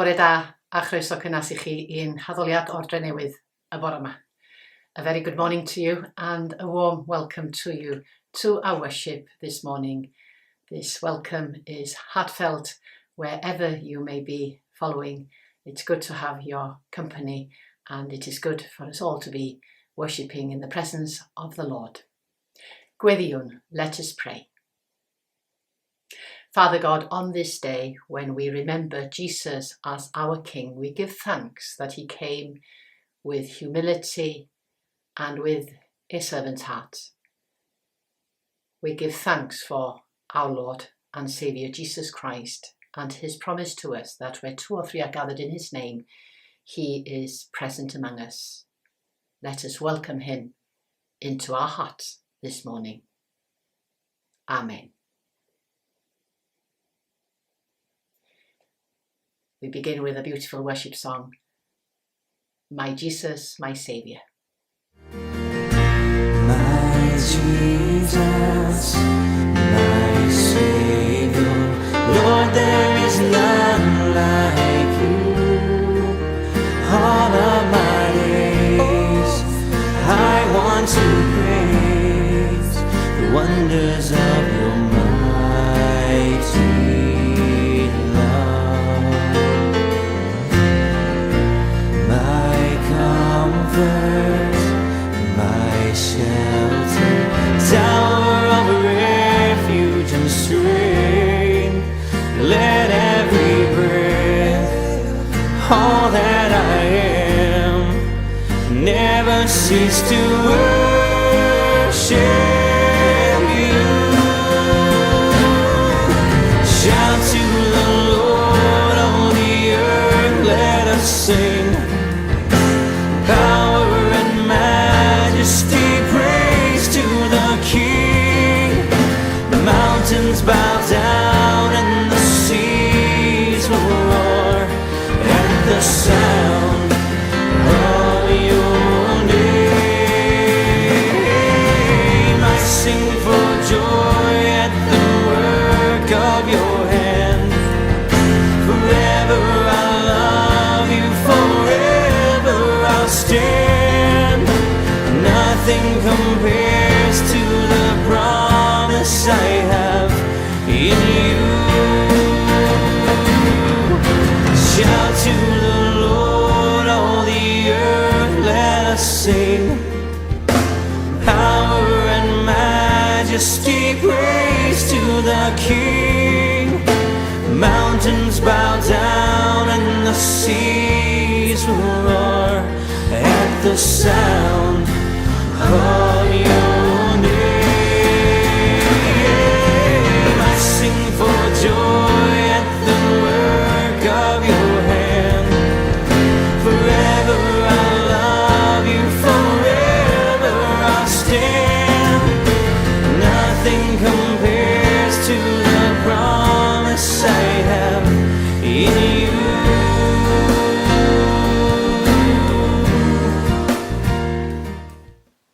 Bore da a chroeso cynnas I chi i'n haddoliad Ordre Newydd y bore yma. A very good morning to you and a warm welcome to you to our worship this morning. This welcome is heartfelt wherever you may be following. It's good to have your company and it is good for us all to be worshipping in the presence of the Lord. Gweddiwn, let us pray. Father God, on this day when we remember Jesus as our King, we give thanks that he came with humility and with a servant's heart. We give thanks for our Lord and Saviour Jesus Christ and his promise to us that where 2 or 3 are gathered in his name, he is present among us. Let us welcome him into our hearts this morning. Amen. We begin with a beautiful worship song, My Jesus, My Saviour. My Jesus, my Saviour, Lord, there is none like you. All of my days, I want to praise the wonders of your mighty my shelter, tower of refuge and strength. Let every breath, all that I am, never cease to worship you. Shout to the Lord, all the earth, let us sing. Power and majesty, praise to the King. The mountains bow down and the seas will roar at the sound of your name. I sing for joy at the work of your hand. Forever I love you, forever I'll stand. Nothing compares to the promise I have in you. Shout to the Lord, all the earth, let us sing. Power and majesty, praise to the King. Mountains bow down and the seas will roar at the sound of your name. I sing for joy at the work of your hand. Forever I'll love you, forever I'll stand. Nothing compares to the promise I have in you.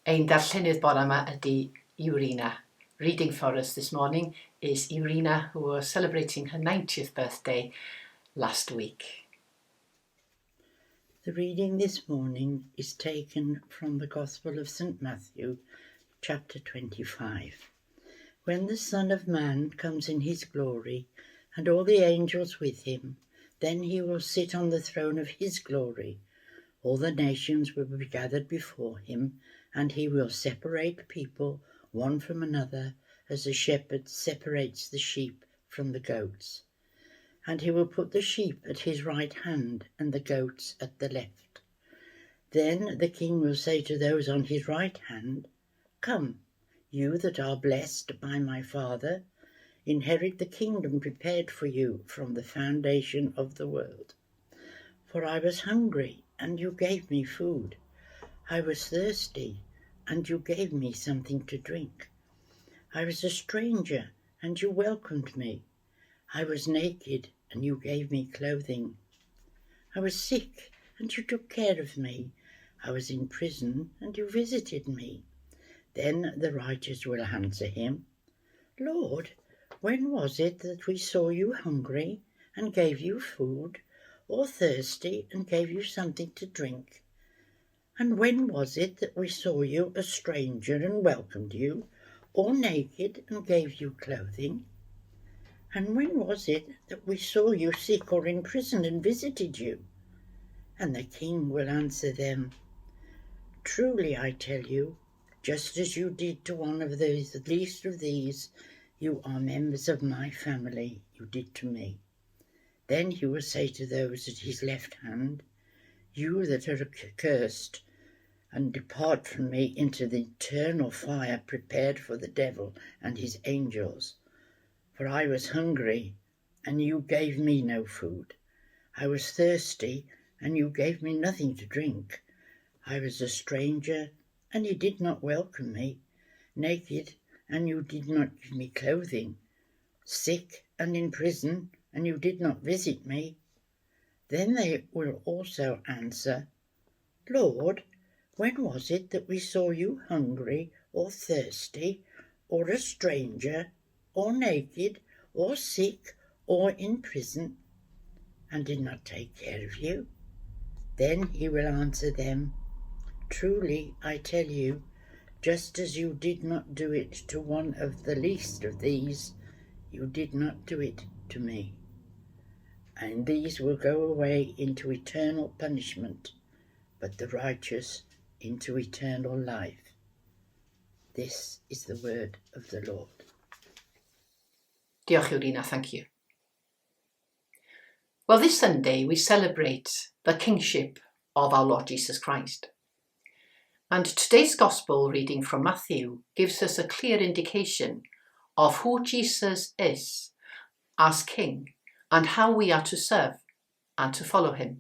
Ein darllenydd bore yma ydy Irina. Reading for us this morning is Irina, who was celebrating her 90th birthday last week. The reading this morning is taken from the Gospel of St. Matthew, chapter 25. When the Son of Man comes in his glory, and all the angels with him, then he will sit on the throne of his glory. All the nations will be gathered before him, and he will separate people one from another, as a shepherd separates the sheep from the goats. And he will put the sheep at his right hand and the goats at the left. Then the king will say to those on his right hand, Come, you that are blessed by my Father, inherit the kingdom prepared for you from the foundation of the world. For I was hungry, and you gave me food. I was thirsty, and you gave me something to drink. I was a stranger, and you welcomed me. I was naked, and you gave me clothing. I was sick, and you took care of me. I was in prison, and you visited me. Then the righteous will answer him, Lord, when was it that we saw you hungry and gave you food, or thirsty and gave you something to drink? And when was it that we saw you a stranger and welcomed you, or naked and gave you clothing? And when was it that we saw you sick or in prison and visited you?" And the king will answer them, "Truly I tell you, just as you did to one of the least of these, you are members of my family, you did to me." Then he will say to those at his left hand, "You that are accursed, and depart from me into the eternal fire prepared for the devil and his angels. For I was hungry, and you gave me no food. I was thirsty, and you gave me nothing to drink. I was a stranger, and you did not welcome me. Naked, and you did not give me clothing. Sick and in prison, and you did not visit me." Then they will also answer, "Lord, when was it that we saw you hungry or thirsty, or a stranger, or naked, or sick, or in prison, and did not take care of you?" Then he will answer them, "Truly I tell you, just as you did not do it to one of the least of these, you did not do it to me." And these will go away into eternal punishment, but the righteous into eternal life. This is the word of the Lord. Diolch Iwrina, thank you. Well, this Sunday we celebrate the kingship of our Lord Jesus Christ. And today's Gospel reading from Matthew gives us a clear indication of who Jesus is as King and how we are to serve and to follow him.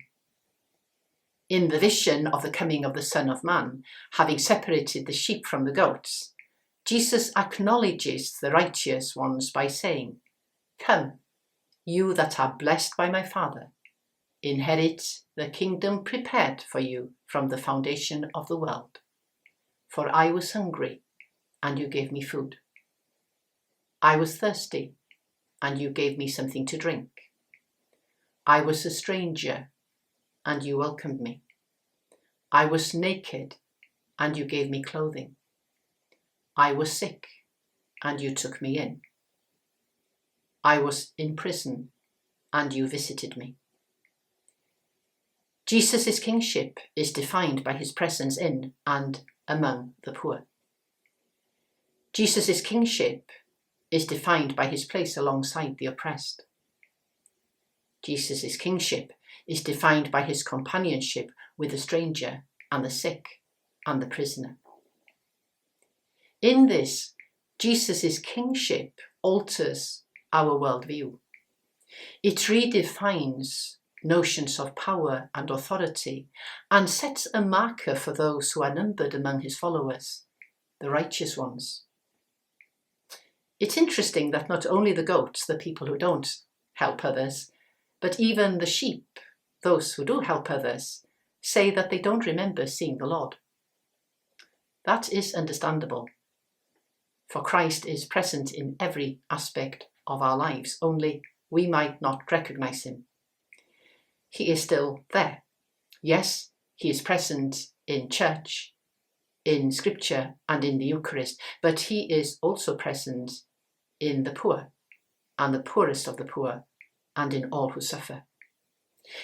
In the vision of the coming of the Son of Man, having separated the sheep from the goats, Jesus acknowledges the righteous ones by saying, "Come, you that are blessed by my Father, inherit the kingdom prepared for you from the foundation of the world. For I was hungry, and you gave me food. I was thirsty, and you gave me something to drink. I was a stranger, and you welcomed me. I was naked, and you gave me clothing. I was sick, and you took me in. I was in prison, and you visited me." Jesus' kingship is defined by his presence in and among the poor. Jesus' kingship is defined by his place alongside the oppressed. Jesus' kingship is defined by his companionship with the stranger and the sick and the prisoner. In this, Jesus' kingship alters our worldview. It redefines notions of power and authority and sets a marker for those who are numbered among his followers, the righteous ones. It's interesting that not only the goats, the people who don't help others, but even the sheep, those who do help others, say that they don't remember seeing the Lord. That is understandable, for Christ is present in every aspect of our lives, only we might not recognize him. He is still there. Yes, he is present in church, in scripture, and in the Eucharist, but he is also present in the poor, and the poorest of the poor, and in all who suffer.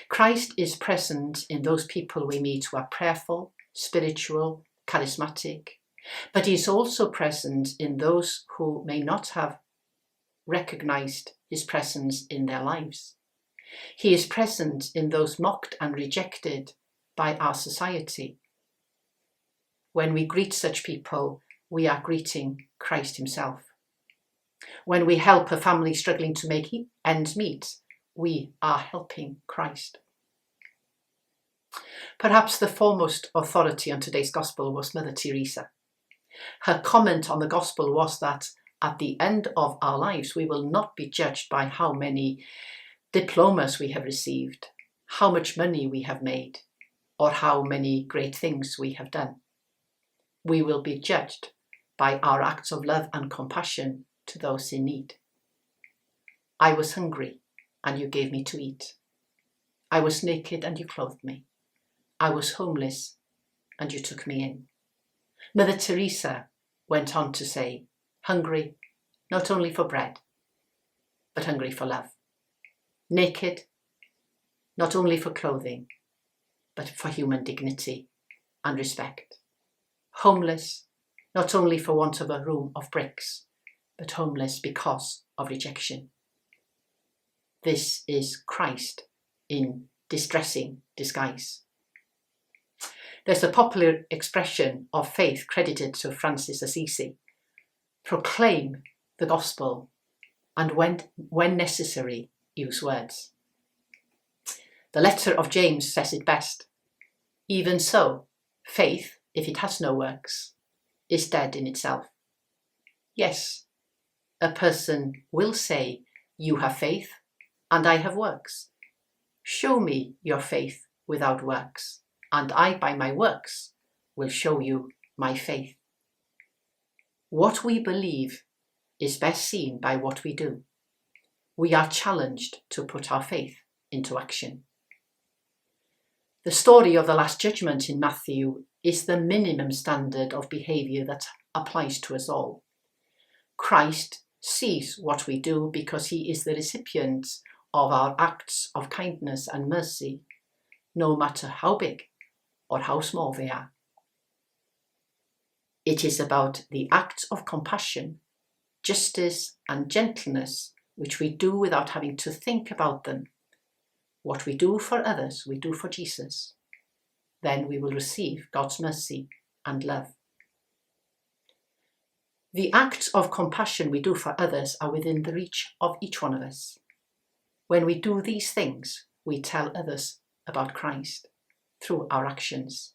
Christ is present in those people we meet who are prayerful, spiritual, charismatic, but he is also present in those who may not have recognized his presence in their lives. He is present in those mocked and rejected by our society. When we greet such people, we are greeting Christ himself. When we help a family struggling to make ends meet, we are helping Christ. Perhaps the foremost authority on today's Gospel was Mother Teresa. Her comment on the Gospel was that at the end of our lives, we will not be judged by how many diplomas we have received, how much money we have made, or how many great things we have done. We will be judged by our acts of love and compassion to those in need. I was hungry, and you gave me to eat. I was naked and you clothed me. I was homeless and you took me in. Mother Teresa went on to say, hungry not only for bread, but hungry for love. Naked, not only for clothing, but for human dignity and respect. Homeless, not only for want of a room of bricks, but homeless because of rejection. This is Christ in distressing disguise. There's a popular expression of faith credited to Francis Assisi. Proclaim the gospel and when necessary, use words. The letter of James says it best. Even so, faith, if it has no works, is dead in itself. Yes, a person will say, you have faith and I have works. Show me your faith without works, and I by my works will show you my faith. What we believe is best seen by what we do. We are challenged to put our faith into action. The story of the Last Judgment in Matthew is the minimum standard of behaviour that applies to us all. Christ sees what we do because he is the recipient of our acts of kindness and mercy, no matter how big or how small they are. It is about the acts of compassion, justice and gentleness which we do without having to think about them. What we do for others, we do for Jesus. Then we will receive God's mercy and love. The acts of compassion we do for others are within the reach of each one of us. When we do these things, we tell others about Christ through our actions.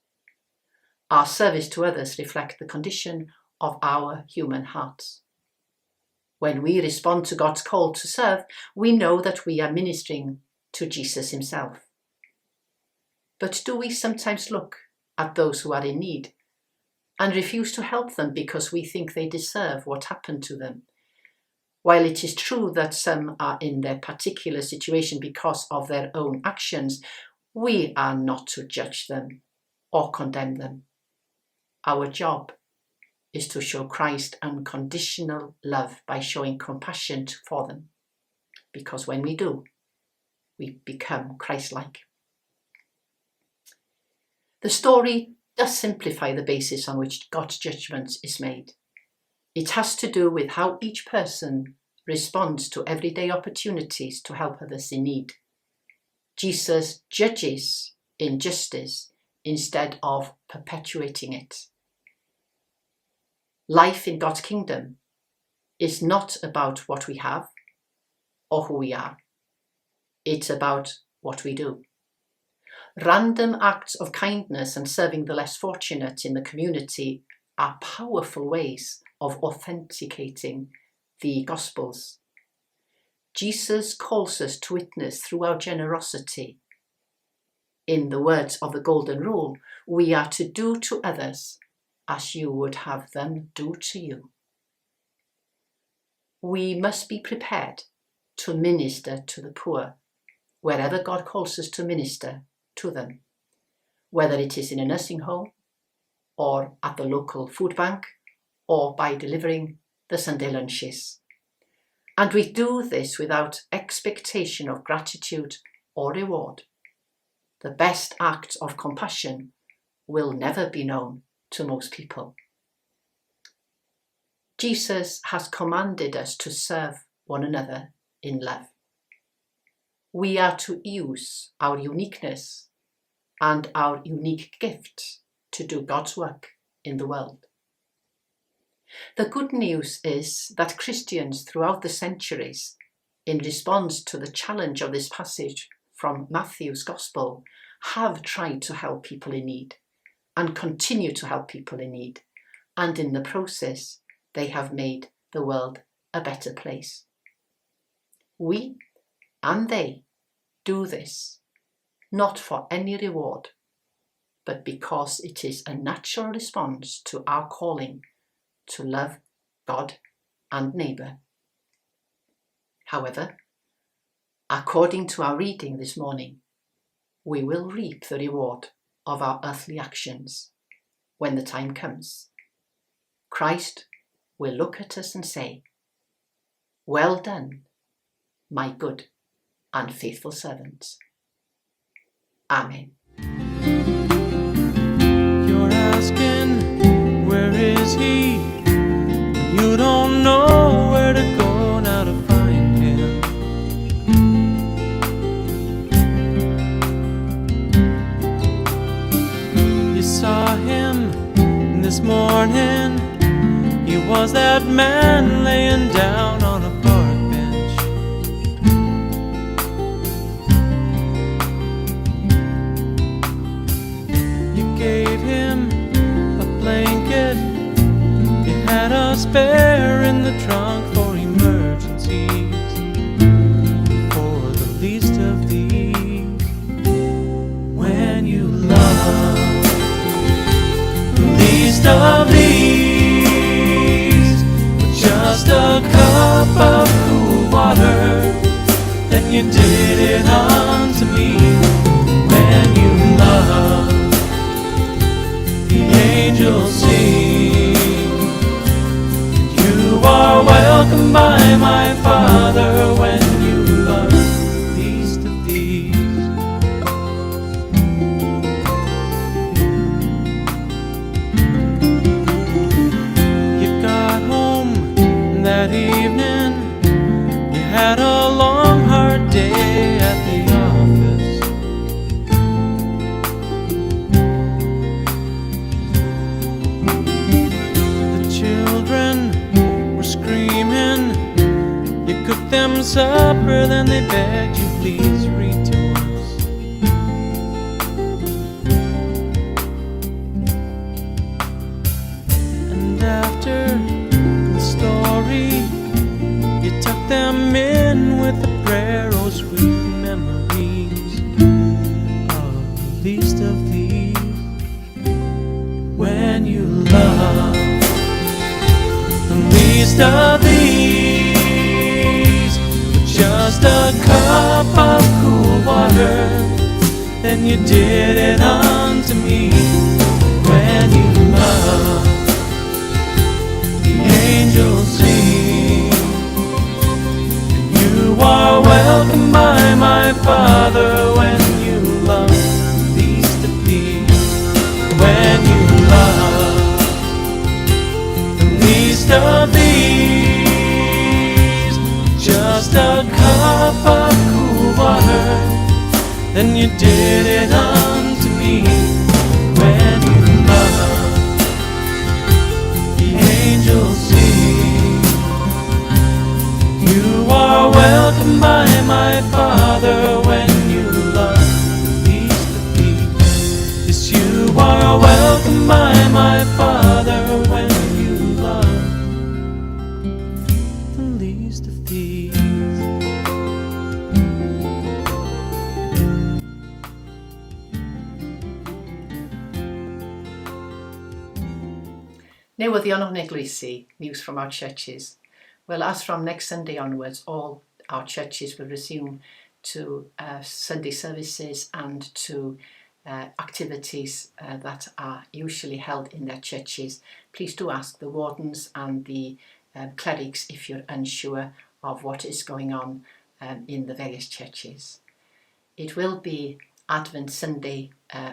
Our service to others reflects the condition of our human hearts. When we respond to God's call to serve, we know that we are ministering to Jesus himself. But do we sometimes look at those who are in need and refuse to help them because we think they deserve what happened to them? While it is true that some are in their particular situation because of their own actions, we are not to judge them or condemn them. Our job is to show Christ unconditional love by showing compassion for them, because when we do, we become Christ-like. The story does simplify the basis on which God's judgment is made. It has to do with how each person responds to everyday opportunities to help others in need. Jesus judges injustice instead of perpetuating it. Life in God's kingdom is not about what we have or who we are. It's about what we do. Random acts of kindness and serving the less fortunate in the community are powerful ways of authenticating the Gospels. Jesus calls us to witness through our generosity. In the words of the Golden Rule, we are to do to others as you would have them do to you. We must be prepared to minister to the poor wherever God calls us to minister to them, whether it is in a nursing home or at the local food bank or by delivering the Sunday lunches. And we do this without expectation of gratitude or reward. The best acts of compassion will never be known to most people. Jesus has commanded us to serve one another in love. We are to use our uniqueness and our unique gifts to do God's work in the world. The good news is that Christians throughout the centuries, in response to the challenge of this passage from Matthew's Gospel, have tried to help people in need and continue to help people in need, and in the process they have made the world a better place. We and they do this not for any reward, but because it is a natural response to our calling to love God and neighbour. However, according to our reading this morning, we will reap the reward of our earthly actions when the time comes. Christ will look at us and say, "Well done, my good and faithful servant." Amen. You're asking, where is he? You don't know where to go now to find him. You saw him this morning. He was that man laying down on a park bench. You gave him a blanket. You had a spare in the trunk for emergencies. For the least of these, when you love the least of these, with just a cup of cool water, then you did it unto me. When you love, the angels sing. You are welcomed by my Father when you love the least of these. You got home that evening. You had a long, hard day at the office. The children were screaming. You cooked them supper, then they begged you, please read to us. And after the story, you took them in with a prayer, oh sweet memories of the least of these. When you love the least of these, with just a cup of cool water, then you did it unto me. When you love, the angels sing. You are welcomed by my Father when you love the least of these. When you love the least of these, just a cup of cool water, then you did it unto me. When you love, the angels sing. You are welcomed by my Father when you love the least of these. Yes, you are welcomed by my Father when you love the least of these. Newyddion o'n eglwysi, news from our churches. Well, as from next Sunday onwards, all our churches will resume to Sunday services and to activities that are usually held in their churches. Please do ask the wardens and the clerics if you're unsure of what is going on in the various churches. It will be Advent Sunday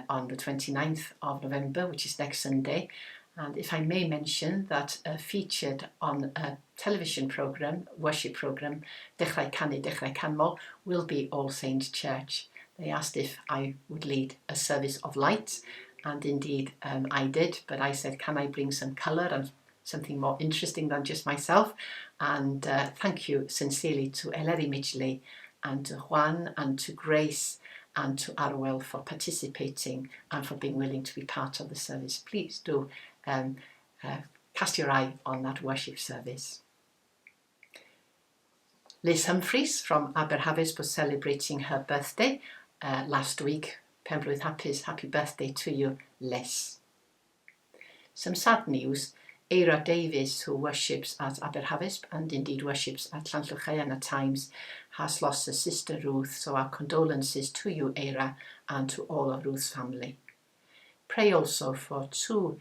on the 29th of November, which is next Sunday. And if I may mention that featured on a television programme, worship programme, Dechrau Canu, Dechrau Canmol, will be All Saints Church. They asked if I would lead a service of light, and indeed I did, but I said, can I bring some colour and something more interesting than just myself? And thank you sincerely to Eleri Midgley and to Juan and to Grace and to Arwell for participating and for being willing to be part of the service. Please do cast your eye on that worship service. Liz Humphreys from Aberhavis was celebrating her birthday last week. Penblwydd hapus, happy birthday to you, Liz. Some sad news. Eira Davies, who worships at Aberhavisp and indeed worships at Llanllwcheien at times, has lost her sister Ruth, so our condolences to you, Eira, and to all of Ruth's family. Pray also for two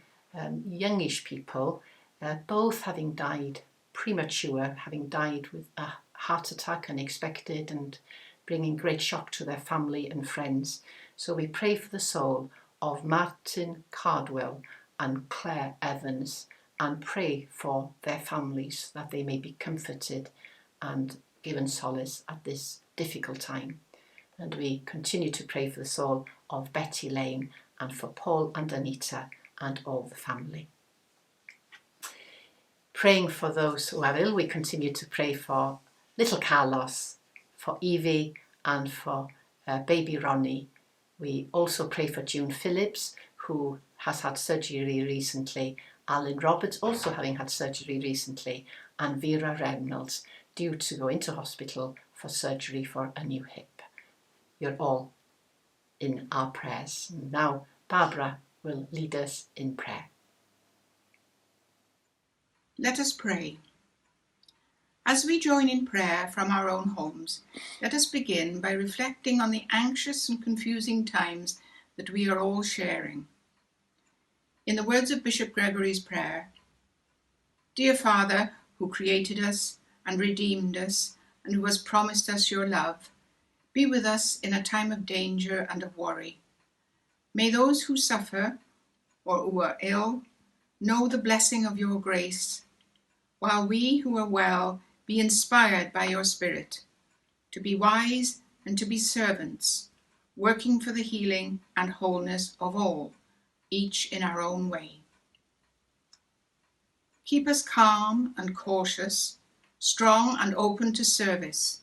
youngish people, both having died premature, having died with a heart attack unexpected and bringing great shock to their family and friends. So we pray for the soul of Martin Cardwell and Claire Evans, and pray for their families that they may be comforted and given solace at this difficult time. And we continue to pray for the soul of Betty Lane and for Paul and Anita and all the family. Praying for those who are ill, we continue to pray for little Carlos, for Evie and for baby Ronnie. We also pray for June Phillips, who has had surgery recently, Alan Roberts also having had surgery recently, and Vera Reynolds due to go into hospital for surgery for a new hip. You're all in our prayers. Now Barbara will lead us in prayer. Let us pray. As we join in prayer from our own homes, let us begin by reflecting on the anxious and confusing times that we are all sharing. In the words of Bishop Gregory's prayer, "Dear Father, who created us and redeemed us, and who has promised us your love, be with us in a time of danger and of worry. May those who suffer or who are ill know the blessing of your grace, while we who are well be inspired by your Spirit, to be wise and to be servants, working for the healing and wholeness of all, each in our own way. Keep us calm and cautious, strong and open to service,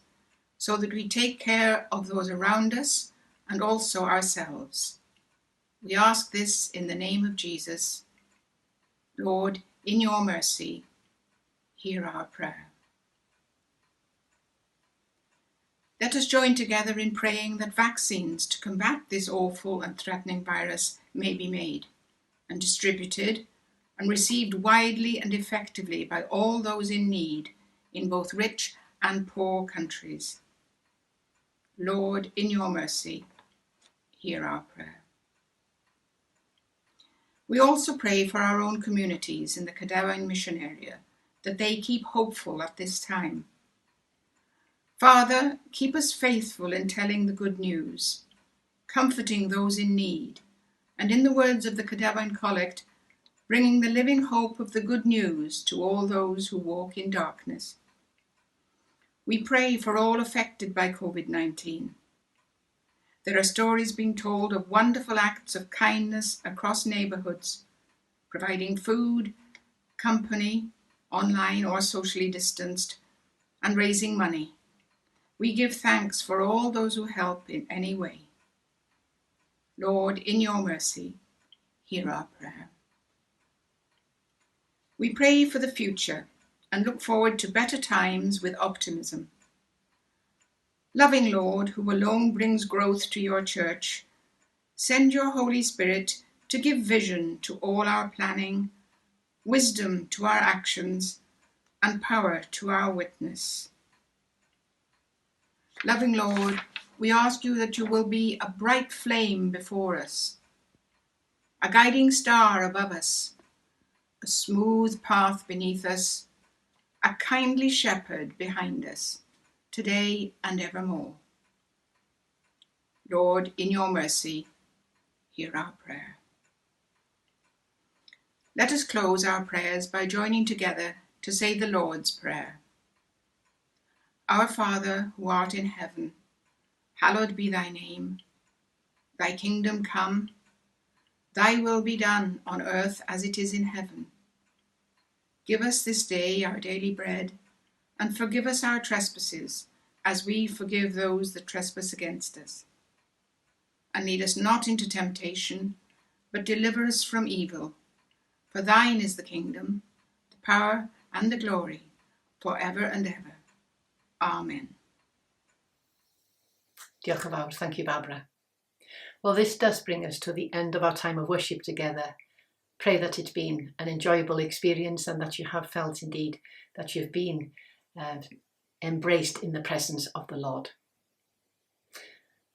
so that we take care of those around us and also ourselves. We ask this in the name of Jesus. Lord, in your mercy, hear our prayer. Let us join together in praying that vaccines to combat this awful and threatening virus may be made and distributed and received widely and effectively by all those in need in both rich and poor countries. Lord, in your mercy, hear our prayer. We also pray for our own communities in the Cadwyn mission area, that they keep hopeful at this time. Father, keep us faithful in telling the good news, comforting those in need, and in the words of the Cadwyn Collect, bringing the living hope of the good news to all those who walk in darkness. We pray for all affected by COVID-19. There are stories being told of wonderful acts of kindness across neighbourhoods, providing food, company, online or socially distanced, and raising money. We give thanks for all those who help in any way. Lord, in your mercy, hear our prayer. We pray for the future and look forward to better times with optimism. Loving Lord, who alone brings growth to your church, send your Holy Spirit to give vision to all our planning, wisdom to our actions, and power to our witness. Loving Lord, we ask you that you will be a bright flame before us, a guiding star above us, a smooth path beneath us, a kindly shepherd behind us, today and evermore. Lord, in your mercy, hear our prayer. Let us close our prayers by joining together to say the Lord's Prayer. Our Father, who art in heaven, hallowed be thy name. Thy kingdom come, thy will be done on earth as it is in heaven. Give us this day our daily bread, and forgive us our trespasses, as we forgive those that trespass against us. And lead us not into temptation, but deliver us from evil. For thine is the kingdom, the power, and the glory, for ever and ever. Amen. Diolch yn fawr. Thank you, Barbara. Well, this does bring us to the end of our time of worship together. Pray that it's been an enjoyable experience and that you have felt indeed that you've been embraced in the presence of the Lord.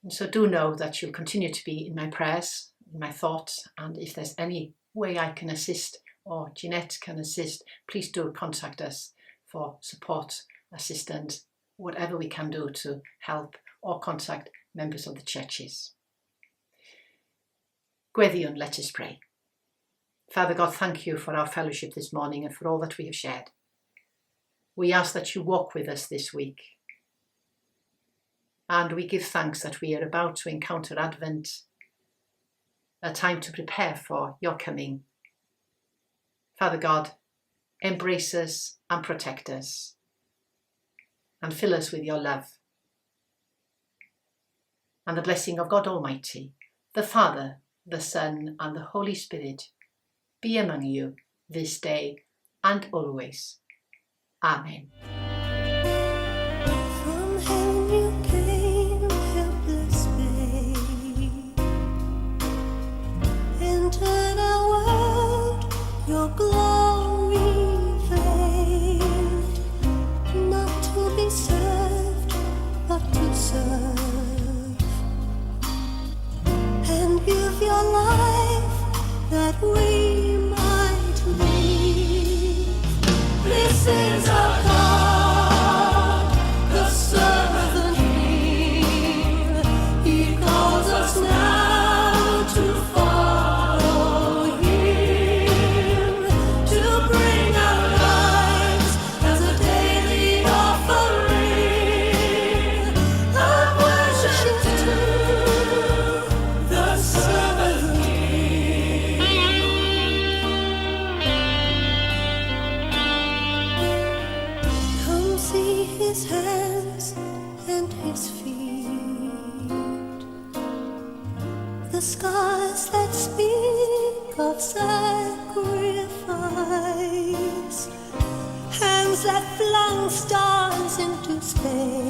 And so do know that you'll continue to be in my prayers, in my thoughts, and if there's any way I can assist or Jeanette can assist, please do contact us for support, assistance, whatever we can do to help, or contact members of the churches. Gweddiwn, let us pray. Father God, thank you for our fellowship this morning and for all that we have shared. We ask that you walk with us this week. And we give thanks that we are about to encounter Advent, a time to prepare for your coming. Father God, embrace us and protect us, and fill us with your love. And the blessing of God Almighty, the Father, the Son, and the Holy Spirit be among you this day and always. Amen. From heaven you came, helpless babe, entered our world, your glory veiled, not to be served, but to serve, and give your life that we might live. This is our God, the servant King. He calls us now to follow Him, to bring our lives as a daily offering of worship to the servant King. Come see His hands and His feet, the scars that speak of sacrifice, hands that flung stars into space.